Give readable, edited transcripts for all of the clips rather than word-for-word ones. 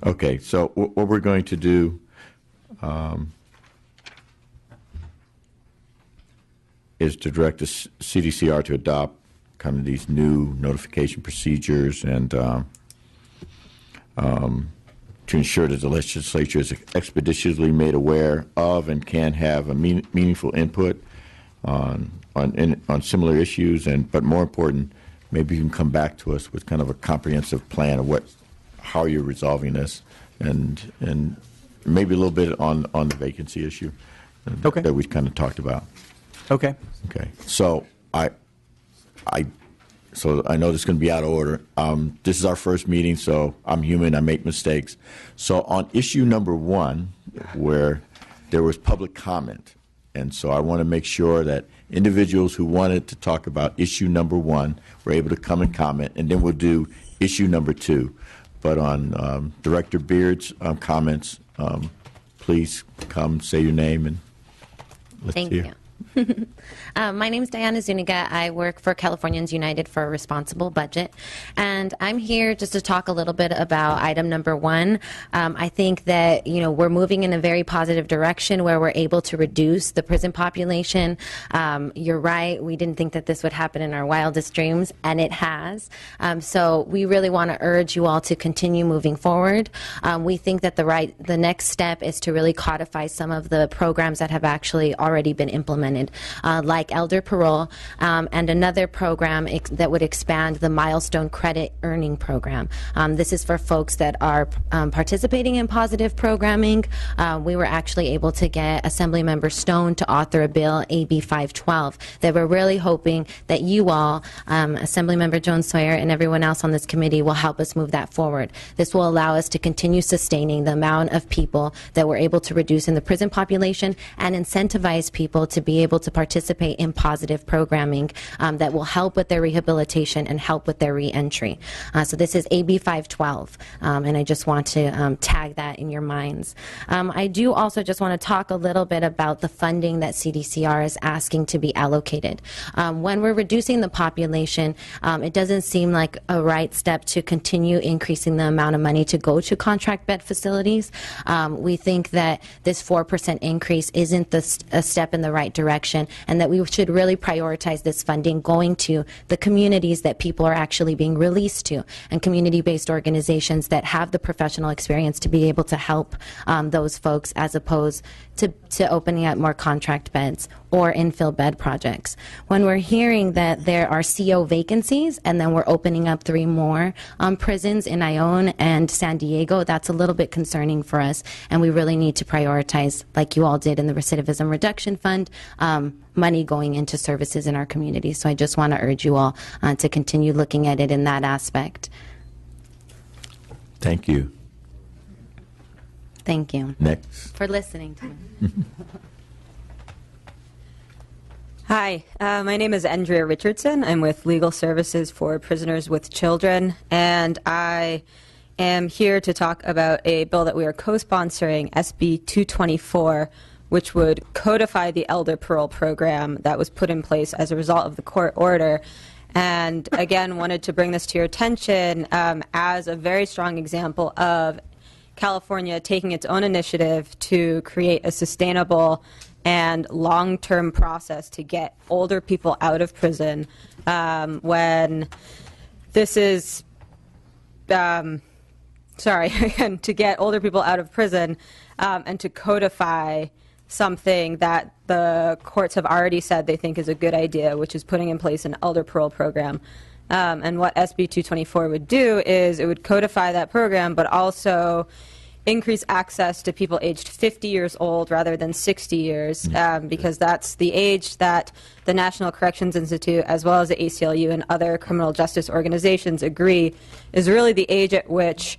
Okay, so what we're going to do is to direct the CDCR to adopt kind of these new notification procedures and to ensure that the legislature is expeditiously made aware of and can have a meaningful input on similar issues, but more important, maybe you can come back to us with kind of a comprehensive plan of how you're resolving this, and maybe a little bit on the vacancy issue that we kind of talked about. Okay. Okay. So I know this is going to be out of order. This is our first meeting, so I'm human. I make mistakes. So on issue number 1, where there was public comment, and so I want to make sure that individuals who wanted to talk about issue number 1 were able to come and comment, and then we'll do issue number 2. But on Director Beard's comments, please come, say your name, and let's hear. Thank you. My name is Diana Zuniga. I work for Californians United for a Responsible Budget, and I'm here just to talk a little bit about item number 1. I think that we're moving in a very positive direction where we're able to reduce the prison population. You're right. We didn't think that this would happen in our wildest dreams, and it has. So we really want to urge you all to continue moving forward. We think that the next step is to really codify some of the programs that have actually already been implemented, like elder parole, and another program that would expand the milestone credit earning program. This is for folks that are participating in positive programming. We were actually able to get Assemblymember Stone to author a bill, AB 512, that we're really hoping that you all, Assemblymember Jones Sawyer and everyone else on this committee, will help us move that forward. This will allow us to continue sustaining the amount of people that we're able to reduce in the prison population and incentivize people to be able to participate in positive programming that will help with their rehabilitation and help with their reentry. So this is AB 512, and I just want to tag that in your minds. I do also just want to talk a little bit about the funding that CDCR is asking to be allocated. When we're reducing the population, it doesn't seem like a right step to continue increasing the amount of money to go to contract bed facilities. We think that this 4% increase isn't a step in the right direction, and that we should really prioritize this funding going to the communities that people are actually being released to, and community-based organizations that have the professional experience to be able to help those folks, as opposed to opening up more contract beds or infill bed projects. When we're hearing that there are CO vacancies and then we're opening up 3 more prisons in Ione and San Diego, that's a little bit concerning for us, and we really need to prioritize, like you all did in the Recidivism Reduction Fund, money going into services in our community. So I just want to urge you all to continue looking at it in that aspect. Thank you. Thank you. Next. For listening to me. Hi, my name is Andrea Richardson. I'm with Legal Services for Prisoners with Children, and I am here to talk about a bill that we are co-sponsoring, SB 224, which would codify the elder parole program that was put in place as a result of the court order. And again, wanted to bring this to your attention as a very strong example of California taking its own initiative to create a sustainable and long-term process to get older people out of prison when this is, to get older people out of prison and to codify something that the courts have already said they think is a good idea, which is putting in place an elder parole program. And what SB 224 would do is it would codify that program, but also increase access to people aged 50 years old rather than 60 years, because that's the age that the National Corrections Institute, as well as the ACLU and other criminal justice organizations, agree is really the age at which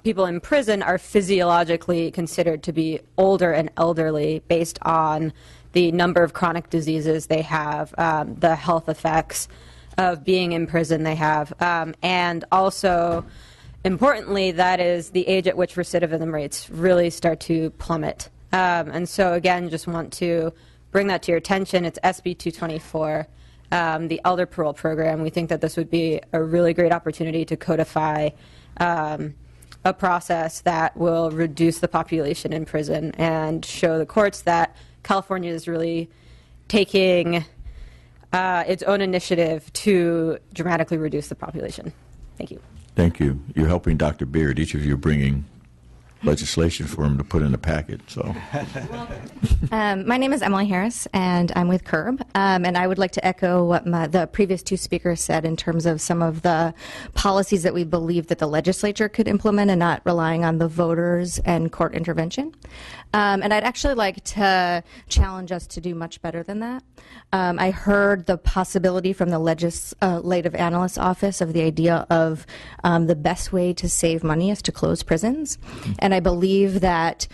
people in prison are physiologically considered to be older and elderly based on the number of chronic diseases they have, the health effects of being in prison they have, and also, importantly, that is the age at which recidivism rates really start to plummet. And so, again, just want to bring that to your attention. It's SB 224. the elder parole program. We think that this would be a really great opportunity to codify a process that will reduce the population in prison and show the courts that California is really taking its own initiative to dramatically reduce the population. Thank you. Thank you. You're helping Dr. Beard. Each of you are bringing legislation for him to put in the packet. So, my name is Emily Harris, and I'm with CURB. And I would like to echo what the previous two speakers said in terms of some of the policies that we believe that the legislature could implement and not relying on the voters and court intervention. And I'd actually like to challenge us to do much better than that. I heard the possibility from the Legislative Analyst's Office of the idea of the best way to save money is to close prisons. And I believe that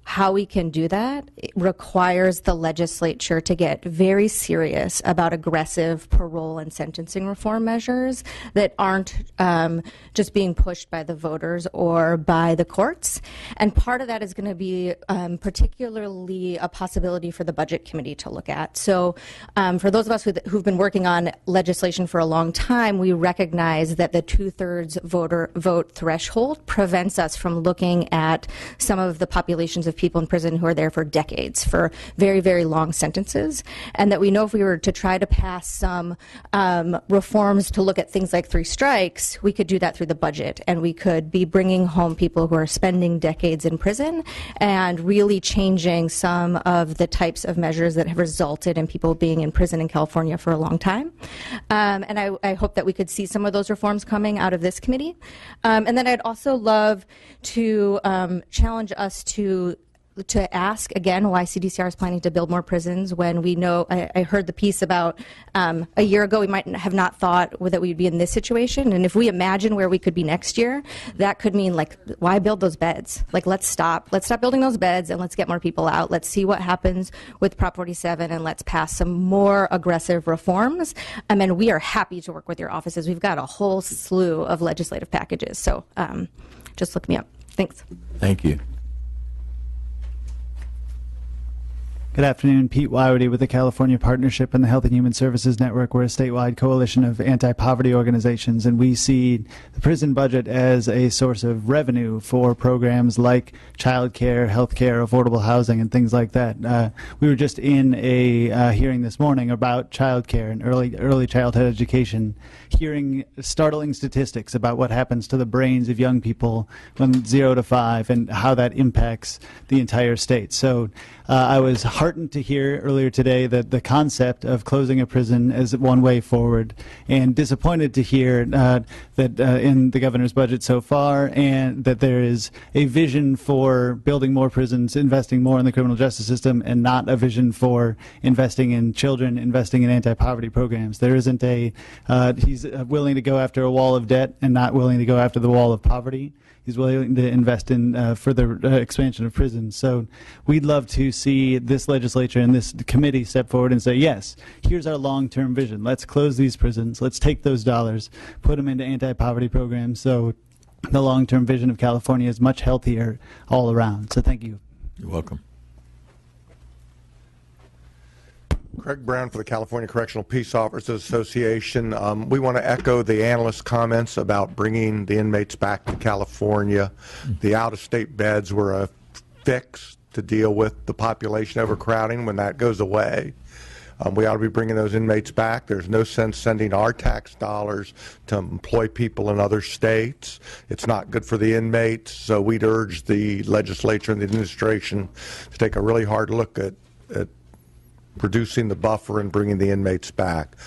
how we can do that requires the legislature to get very serious about aggressive parole and sentencing reform measures that aren't just being pushed by the voters or by the courts. And part of that is going to be particularly a possibility for the Budget Committee to look at. So for those of us who've been working on legislation for a long time, we recognize that the 2/3 vote threshold prevents us from looking at some of the populations of people in prison who are there for decades, for very, very long sentences, and that we know if we were to try to pass some reforms to look at things like 3 strikes, we could do that through the budget, and we could be bringing home people who are spending decades in prison and really changing some of the types of measures that have resulted in people being in prison in California for a long time. And I hope that we could see some of those reforms coming out of this committee. And then I'd also love to challenge us to ask again why CDCR is planning to build more prisons when we know, I heard the piece about a year ago we might have not thought that we'd be in this situation, and if we imagine where we could be next year, that could mean, like, why build those beds? Like, let's stop building those beds and let's get more people out. Let's see what happens with Prop 47 and let's pass some more aggressive reforms. And we are happy to work with your offices. We've got a whole slew of legislative packages, so just look me up. Thanks. thank you. Good afternoon. Pete Wyerty with the California Partnership and the Health and Human Services Network. We're a statewide coalition of anti-poverty organizations, and we see the prison budget as a source of revenue for programs like child care, health care, affordable housing, and things like that. We were just in a hearing this morning about child care and early childhood education, hearing startling statistics about what happens to the brains of young people from 0 to 5 and how that impacts the entire state. So I was heartened to hear earlier today that the concept of closing a prison is one way forward, and disappointed to hear that in the governor's budget so far, and that there is a vision for building more prisons, investing more in the criminal justice system, and not a vision for investing in children, investing in anti-poverty programs. There isn't he's willing to go after a wall of debt and not willing to go after the wall of poverty. He's willing to invest in further expansion of prisons. So we'd love to see this legislature and this committee step forward and say, yes, here's our long-term vision. Let's close these prisons. Let's take those dollars, put them into anti-poverty programs. So the long-term vision of California is much healthier all around. So thank you. You're welcome. Craig Brown for the California Correctional Peace Officers Association. We want to echo the analyst comments about bringing the inmates back to California. The out-of-state beds were a fix to deal with the population overcrowding. When that goes away, we ought to be bringing those inmates back. There's no sense sending our tax dollars to employ people in other states. It's not good for the inmates, so we'd urge the legislature and the administration to take a really hard look at reducing the buffer and bringing the inmates back.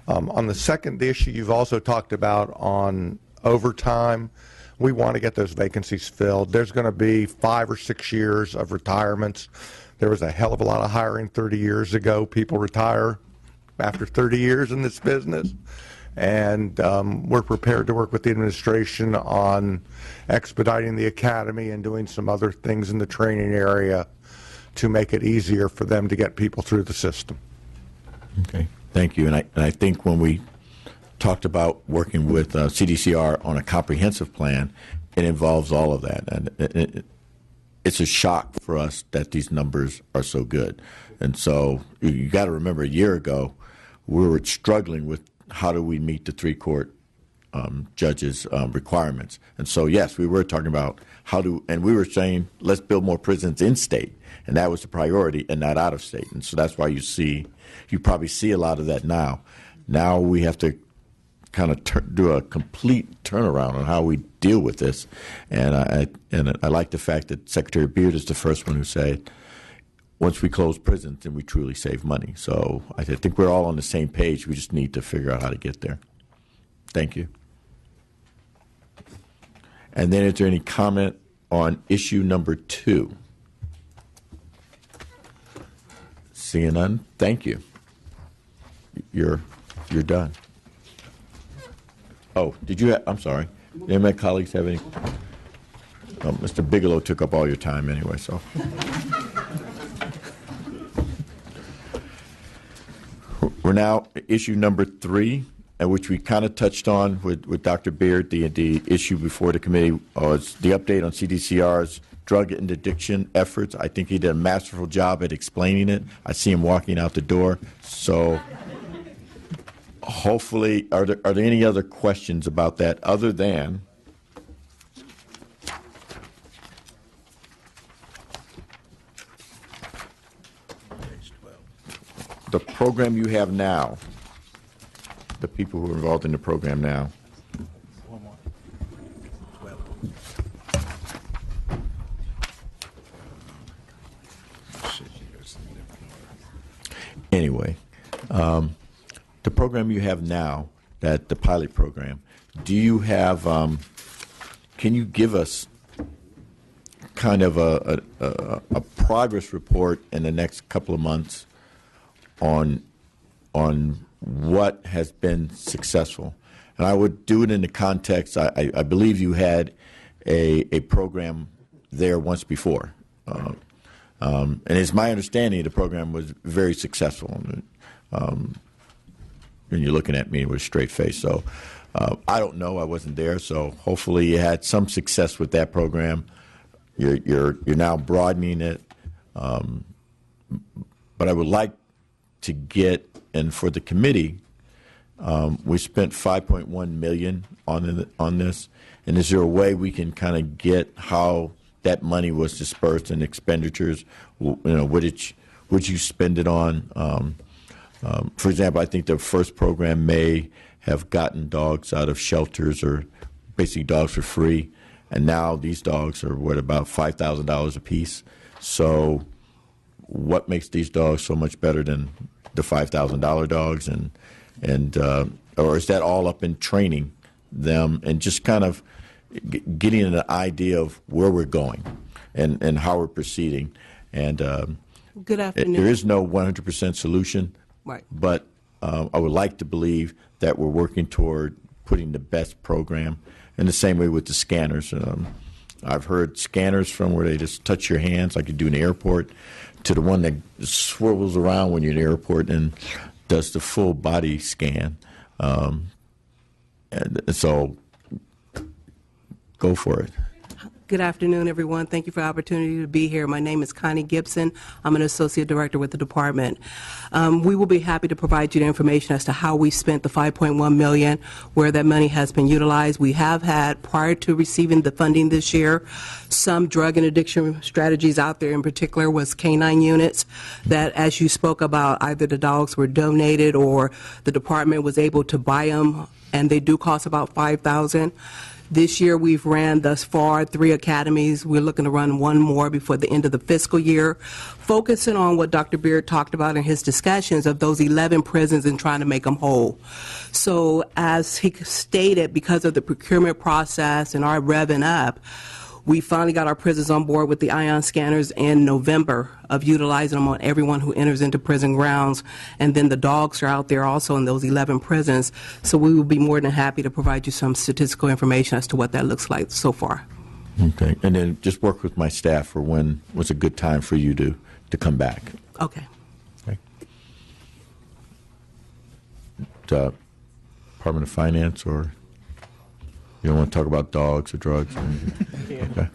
On the second issue you've also talked about on overtime, we want to get those vacancies filled. There's going to be 5 or 6 years of retirements. There was a hell of a lot of hiring 30 years ago. People retire after 30 years in this business. And we're prepared to work with the administration on expediting the academy and doing some other things in the training area to make it easier for them to get people through the system. Okay, thank you. And I think when we talked about working with CDCR on a comprehensive plan, it involves all of that. And it's a shock for us that these numbers are so good. And so you got to remember, a year ago, we were struggling with how do we meet the three-court judges' requirements. And so, yes, we were talking about and we were saying, let's build more prisons in state. And that was the priority and not out of state. And so that's why you probably see a lot of that now. Now we have to kind of do a complete turnaround on how we deal with this. And I like the fact that Secretary Beard is the first one who said, once we close prisons, then we truly save money. So I think we're all on the same page. We just need to figure out how to get there. Thank you. And then is there any comment on issue number 2? Seeing none, thank you. You're done. Oh, did you I'm sorry. Any of my colleagues have any? Oh, Mr. Bigelow took up all your time anyway, so. We're now issue number 3, at which we kind of touched on with Dr. Beard. The issue before the committee was the update on CDCR's drug and addiction efforts. I think he did a masterful job at explaining it. I see him walking out the door. So hopefully, are there any other questions about that other than the program you have now, the people who are involved in the program now? Anyway, the program you have now, the pilot program, do you have, can you give us kind of a progress report in the next couple of months on what has been successful? And I would do it in the context, I believe you had a program there once before. And it's my understanding the program was very successful. And you're looking at me with a straight face. So I don't know. I wasn't there. So hopefully you had some success with that program. You're now broadening it. But I would like to get, and for the committee, we spent $5.1 million on this. And is there a way we can kind of get how that money was dispersed in expenditures? You know, what would you spend it on? For example, I think the first program may have gotten dogs out of shelters or basically dogs for free, and now these dogs are worth about $5,000 a piece. So what makes these dogs so much better than the $5,000 dogs? And or is that all up in training them and just kind of getting an idea of where we're going and how we're proceeding? And good afternoon. There is no 100% solution, right? But I would like to believe that we're working toward putting the best program. In the same way with the scanners. I've heard scanners from where they just touch your hands like you do in the airport to the one that swirls around when you're in the airport and does the full body scan. And so go for it. Good afternoon, everyone. Thank you for the opportunity to be here. My name is Connie Gibson. I'm an associate director with the department. We will be happy to provide you the information as to how we spent the $5.1 million, where that money has been utilized. We have had, prior to receiving the funding this year, some drug and addiction strategies out there. In particular was canine units that, as you spoke about, either the dogs were donated or the department was able to buy them, and they do cost about $5,000. This year we've ran thus far 3 academies. We're looking to run 1 more before the end of the fiscal year, focusing on what Dr. Beard talked about in his discussions of those 11 prisons and trying to make them whole. So as he stated, because of the procurement process and our revving up, we finally got our prisons on board with the ion scanners in November of utilizing them on everyone who enters into prison grounds. And then the dogs are out there also in those 11 prisons. So we will be more than happy to provide you some statistical information as to what that looks like so far. Okay. And then just work with my staff for when was a good time for you to come back. Okay. Okay. Department of Finance, or you don't want to talk about dogs or drugs? Okay.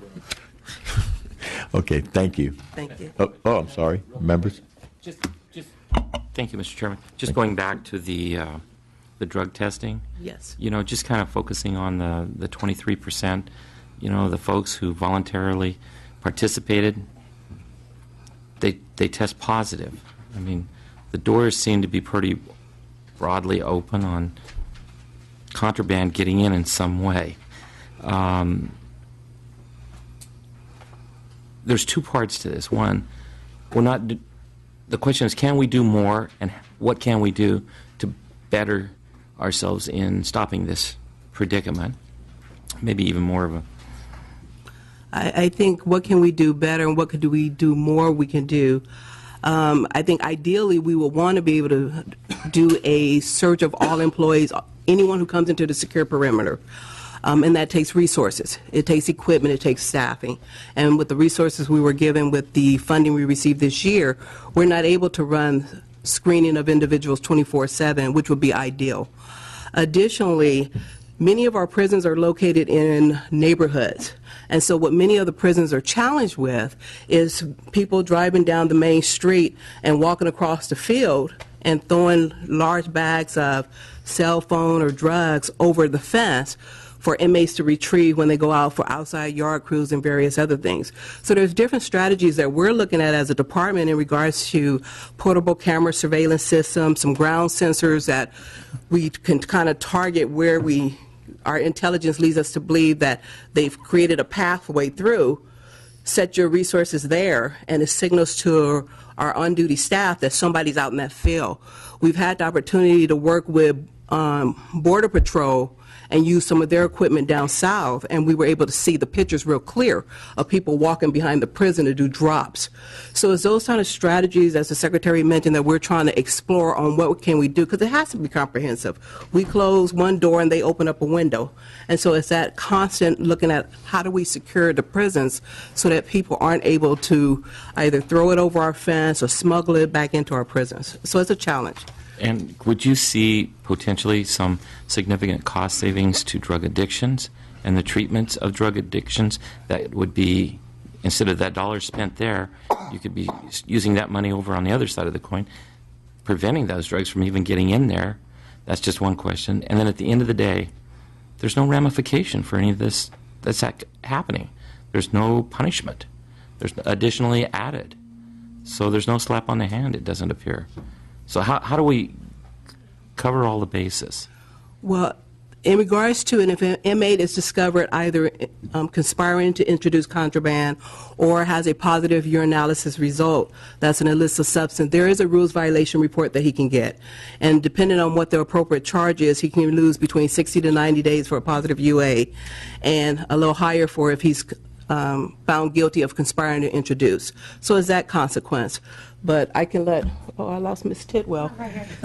Okay, thank you. Thank you. Oh, I'm sorry. Members? Just Thank you, Mr. Chairman. Just going back to the drug testing. Yes. Just kind of focusing on the 23%, the folks who voluntarily participated, they test positive. I mean, the doors seem to be pretty broadly open on contraband getting in some way. There's two parts to this. One, the question is, can we do more, and what can we do to better ourselves in stopping this predicament? Maybe even more of a... I think what can we do better and what could we do more we can do. I think ideally we will want to be able to do a search of all employees, anyone who comes into the secure perimeter. And that takes resources. It takes equipment. It takes staffing. And with the resources we were given with the funding we received this year, we're not able to run screening of individuals 24/7, which would be ideal. Additionally, many of our prisons are located in neighborhoods. And so what many of the prisons are challenged with is people driving down the main street and walking across the field and throwing large bags of cell phone or drugs over the fence for inmates to retrieve when they go out for outside yard crews and various other things. So there's different strategies that we're looking at as a department in regards to portable camera surveillance systems, some ground sensors that we can kind of target where our intelligence leads us to believe that they've created a pathway through, set your resources there, and it signals to our on-duty staff that somebody's out in that field. We've had the opportunity to work with Border Patrol and use some of their equipment down south, and we were able to see the pictures real clear of people walking behind the prison to do drops. So it's those kind of strategies, as the Secretary mentioned, that we're trying to explore on what can we do, because it has to be comprehensive. We close one door and they open up a window. And so it's that constant looking at how do we secure the prisons so that people aren't able to either throw it over our fence or smuggle it back into our prisons. So it's a challenge. And would you see potentially some significant cost savings to drug addictions and the treatments of drug addictions that would be, instead of that dollar spent there, you could be using that money over on the other side of the coin, preventing those drugs from even getting in there? That's just one question. And then at the end of the day, there's no ramification for any of this that's happening. There's no punishment. There's additionally added. So there's no slap on the hand, it doesn't appear. So how do we cover all the bases? Well, in regards to, and if an inmate is discovered either conspiring to introduce contraband or has a positive urinalysis result, that's an illicit substance, there is a rules violation report that he can get. And depending on what the appropriate charge is, he can lose between 60 to 90 days for a positive UA and a little higher for if he's found guilty of conspiring to introduce. So is that consequence. But I can let, I lost Ms. Tidwell,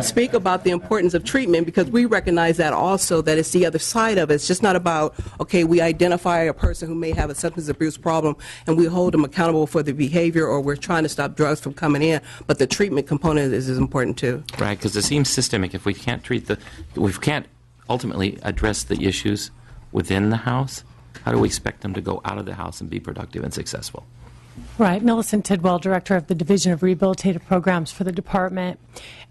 speak about the importance of treatment, because we recognize that also, that it's the other side of it. It's just not about, okay, we identify a person who may have a substance abuse problem and we hold them accountable for the behavior, or we're trying to stop drugs from coming in, but the treatment component is important too. Right, because it seems systemic. If we can't we can't ultimately address the issues within the house, how do we expect them to go out of the house and be productive and successful? Right. Millicent Tidwell, Director of the Division of Rehabilitative Programs for the Department.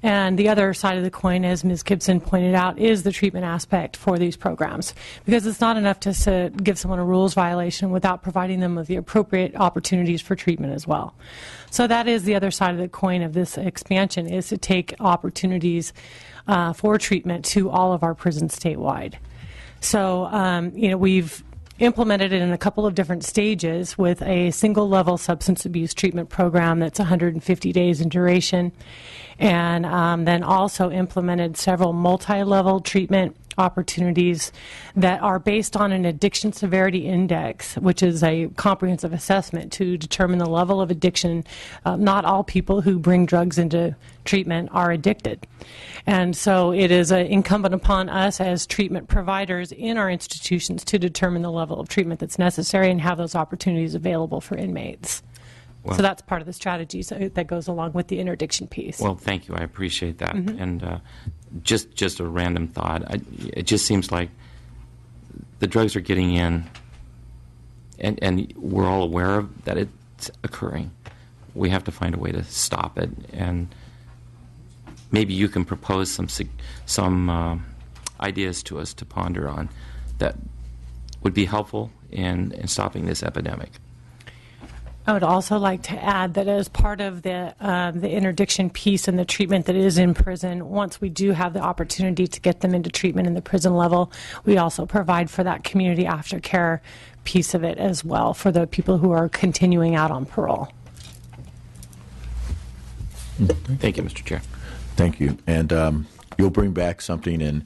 And the other side of the coin, as Ms. Gibson pointed out, is the treatment aspect for these programs. Because it's not enough to give someone a rules violation without providing them with the appropriate opportunities for treatment as well. So that is the other side of the coin of this expansion, is to take opportunities for treatment to all of our prisons statewide. So, we've implemented it in a couple of different stages with a single-level substance abuse treatment program that's 150 days in duration, and then also implemented several multi-level treatment opportunities that are based on an addiction severity index, which is a comprehensive assessment to determine the level of addiction. Not all people who bring drugs into treatment are addicted. And so it is incumbent upon us as treatment providers in our institutions to determine the level of treatment that's necessary and have those opportunities available for inmates. Well, so that's part of the strategy that goes along with the interdiction piece. Well, thank you. I appreciate that. Mm-hmm. And just a random thought. It just seems like the drugs are getting in, and we're all aware of that it's occurring. We have to find a way to stop it. And maybe you can propose some ideas to us to ponder on that would be helpful in stopping this epidemic. I would also like to add that as part of the interdiction piece and the treatment that is in prison, once we do have the opportunity to get them into treatment in the prison level, we also provide for that community aftercare piece of it as well for the people who are continuing out on parole. Thank you, Mr. Chair. Thank you. And you'll bring back something, and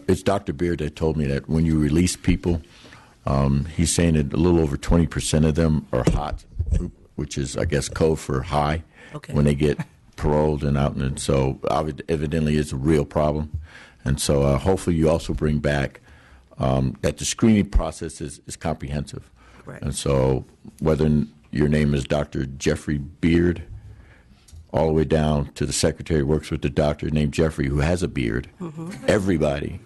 it's Dr. Beard that told me that when you release people, he's saying that a little over 20% of them are hot, which is, I guess, code for high, when they get paroled and out. And so evidently it's a real problem. And so hopefully you also bring back that the screening process is comprehensive. Right. And so whether your name is Dr. Jeffrey Beard, all the way down to the secretary who works with the doctor named Jeffrey who has a beard, everybody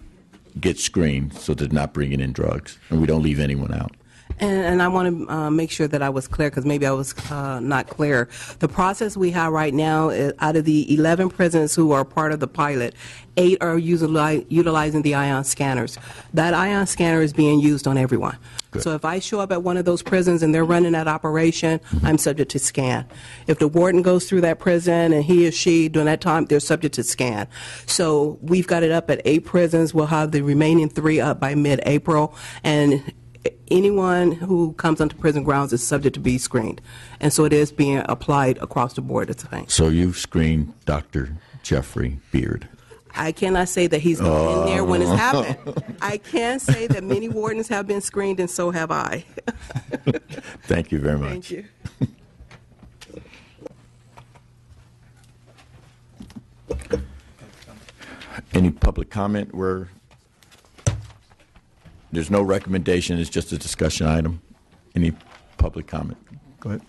gets screened so they're not bringing in drugs, and we don't leave anyone out. And I want to make sure that I was clear, because maybe I was not clear. The process we have right now, out of the 11 prisons who are part of the pilot, 8 are utilizing the ion scanners. That ion scanner is being used on everyone. Good. So if I show up at one of those prisons and they're running that operation, I'm subject to scan. If the warden goes through that prison and he or she during that time, they're subject to scan. So we've got it up at 8 prisons. We'll have the remaining 3 up by mid-April, and anyone who comes onto prison grounds is subject to be screened. And so it is being applied across the board, it's a thing. So you've screened Dr. Jeffrey Beard. I cannot say that he's not in there when it's happened. I can say that many wardens have been screened, and so have I. Thank you very much. Thank you. Any public comment where there's no recommendation, it's just a discussion item? Any public comment? Go ahead.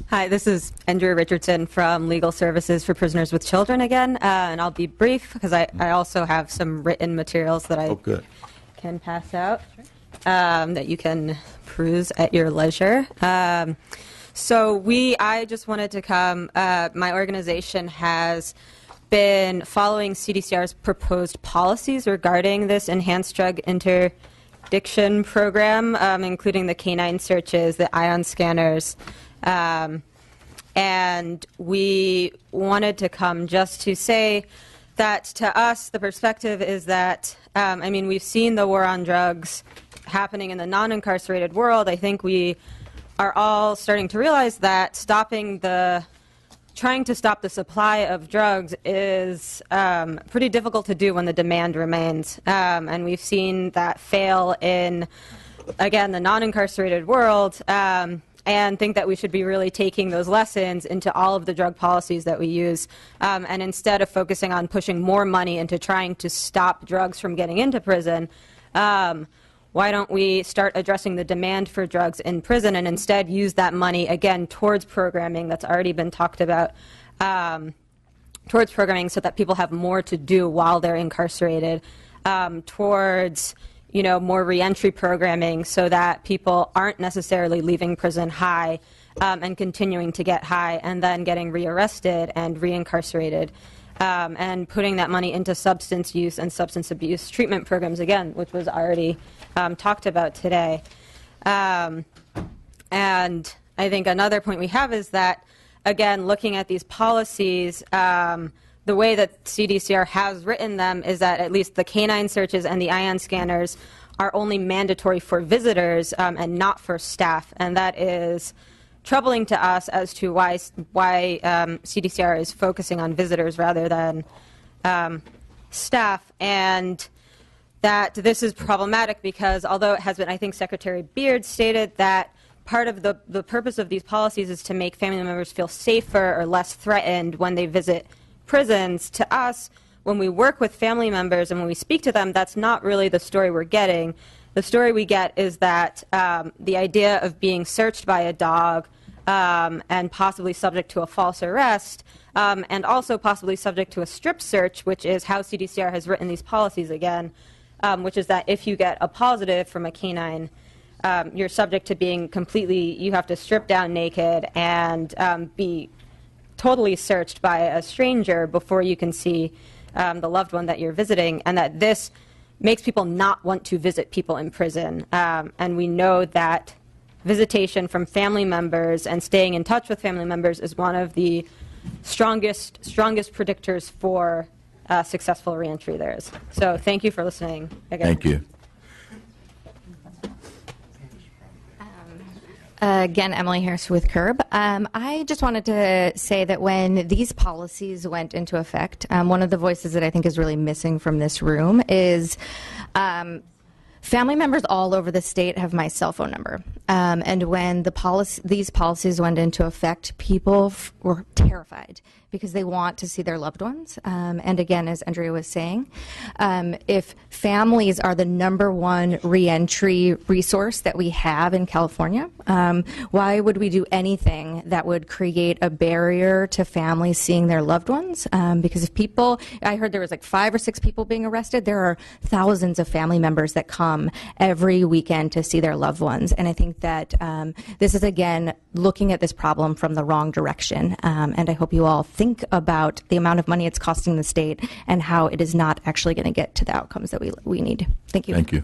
Hi, this is Andrea Richardson from Legal Services for Prisoners with Children again, and I'll be brief because I also have some written materials that I can pass out that you can peruse at your leisure. I just wanted to come, my organization has been following CDCR's proposed policies regarding this enhanced drug interdiction program, including the canine searches, the ion scanners, and we wanted to come just to say that to us, the perspective is that, we've seen the war on drugs happening in the non-incarcerated world. I think we are all starting to realize that trying to stop the supply of drugs is pretty difficult to do when the demand remains. And we've seen that fail in, again, the non-incarcerated world, and think that we should be really taking those lessons into all of the drug policies that we use. And instead of focusing on pushing more money into trying to stop drugs from getting into prison, why don't we start addressing the demand for drugs in prison and instead use that money, again, towards programming that's already been talked about, towards programming so that people have more to do while they're incarcerated, towards more reentry programming so that people aren't necessarily leaving prison high and continuing to get high and then getting rearrested and reincarcerated, and putting that money into substance use and substance abuse treatment programs, again, which was already talked about today. And I think another point we have is that, again, looking at these policies, the way that CDCR has written them is that at least the canine searches and the ion scanners are only mandatory for visitors and not for staff, and that is troubling to us as to why CDCR is focusing on visitors rather than staff, and that this is problematic because although it has been, I think Secretary Beard stated that part of the purpose of these policies is to make family members feel safer or less threatened when they visit prisons. To us, when we work with family members and when we speak to them, that's not really the story we're getting. The story we get is that the idea of being searched by a dog and possibly subject to a false arrest and also possibly subject to a strip search, which is how CDCR has written these policies again, which is that if you get a positive from a canine you're subject to being completely, you have to strip down naked and be totally searched by a stranger before you can see the loved one that you're visiting, and that this makes people not want to visit people in prison. And we know that visitation from family members and staying in touch with family members is one of the strongest predictors for successful reentry there is. So thank you for listening again. Thank you. Again, Emily Harris with CURB. I just wanted to say that when these policies went into effect, one of the voices that I think is really missing from this room is family members all over the state have my cell phone number. And when these policies went into effect, people were terrified because they want to see their loved ones. And again, as Andrea was saying, if families are the #1 reentry resource that we have in California, why would we do anything that would create a barrier to families seeing their loved ones? Because if people, I heard there was like 5 or 6 people being arrested, there are thousands of family members that come every weekend to see their loved ones. And I think that this is, again, looking at this problem from the wrong direction. And I hope you all think about the amount of money it's costing the state and how it is not actually going to get to the outcomes that we need. Thank you. Thank you.